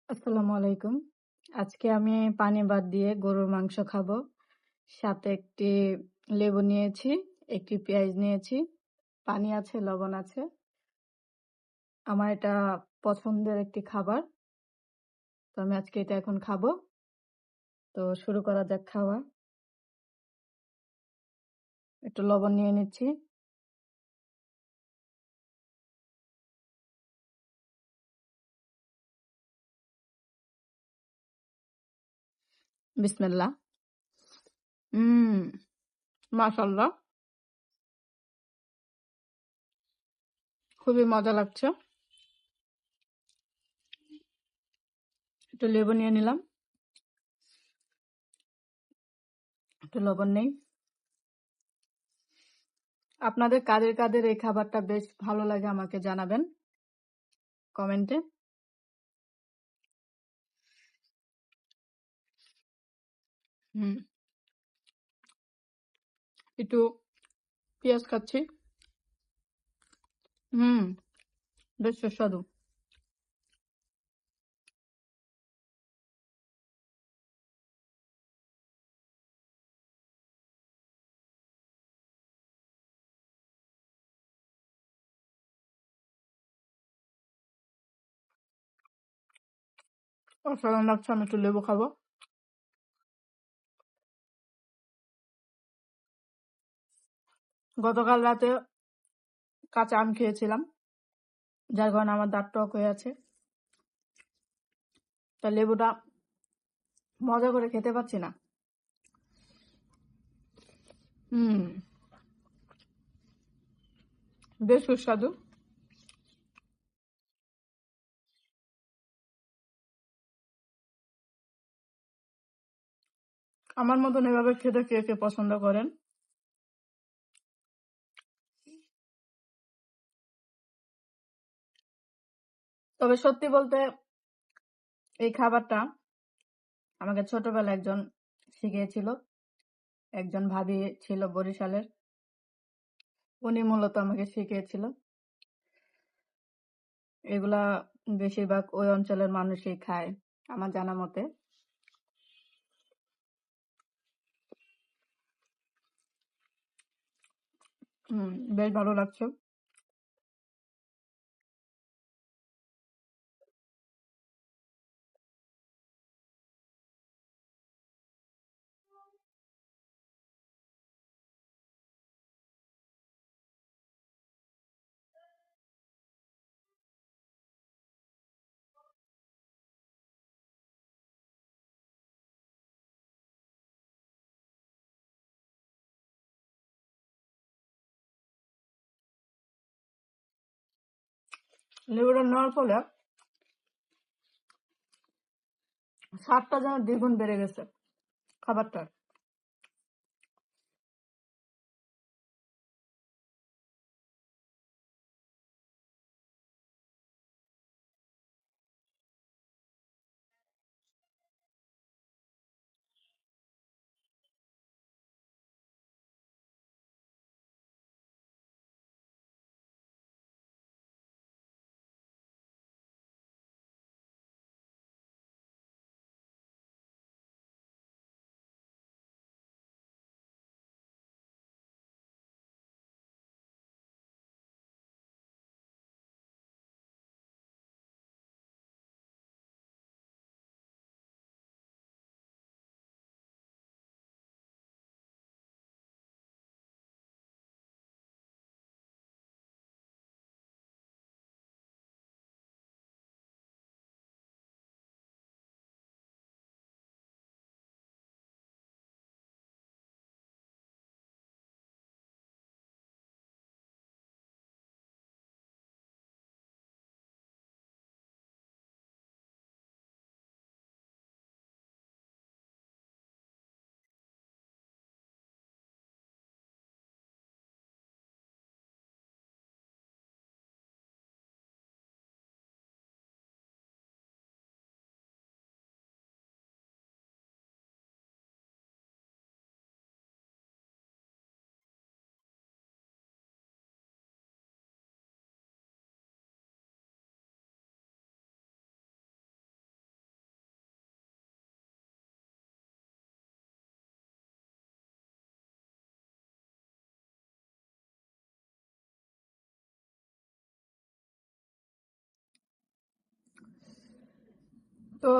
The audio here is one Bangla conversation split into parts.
আসসালামু আলাইকুম। আজকে আমি পানি বাদ দিয়ে গরুর মাংস খাবো। সাথে একটি লেবু নিয়েছি, একটি পেঁয়াজ নিয়েছি, পানি আছে, লবণ আছে। আমার এটা পছন্দের একটি খাবার। তো আমি আজকে এটা এখন খাবো। তো শুরু করা যাক খাওয়া। একটু লবণ নিয়ে নিচ্ছি। বিসমিল্লাহ। হুম, মাশাআল্লাহ। খুবই মজা লাগছে। একটু লেবু নিয়ে নিলাম, একটু লবণ নেই। আপনাদের কাদের কাদের এই খাবারটা বেশ ভালো লাগে আমাকে জানাবেন কমেন্টে। হুম, একটু পেঁয়াজ খাচ্ছি। হুম, বেশ সুস্বাদু। অসাধারণ লাগছে। আমি একটু লেবু খাবো। গতকাল রাতে কাঁচা আম খেয়েছিলাম, যার কারণে আমার দাঁত টক হয়ে আছে। তা লেবুটা মজা করে খেতে পাচ্ছি না। হুম, বেশ সুস্বাদু। আমার মতন এভাবে খেতে কে কে পছন্দ করেন? তবে সত্যি বলতে এই খাবারটা আমাকে ছোটবেলায় একজন শিখিয়েছিল। একজন ভাবি ছিল বরিশালের, উনি মূলত আমাকে শিখিয়েছিল। এগুলা বেশিরভাগ ওই অঞ্চলের মানুষই খায় আমার জানা মতে। বেশ ভালো লাগছে। লেবুটা নেওয়ার ফলে স্বাদটা যেন দ্বিগুণ বেড়ে গেছে খাবারটার। তো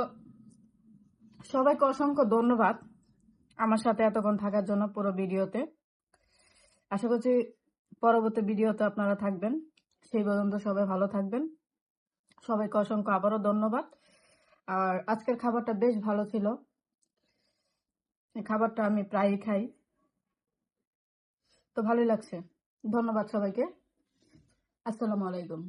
সবাইকে অসংখ্য ধন্যবাদ আমার সাথে এতক্ষণ থাকার জন্য পুরো ভিডিওতে। আশা করছি পরবর্তী ভিডিওতে আপনারা থাকবেন। সেই পর্যন্ত সবাই ভালো থাকবেন। সবাইকে অসংখ্য আবারও ধন্যবাদ। আর আজকের খাবারটা বেশ ভালো ছিল। এই খাবারটা আমি প্রায়ই খাই, তো ভালোই লাগছে। ধন্যবাদ সবাইকে। আসসালামু আলাইকুম।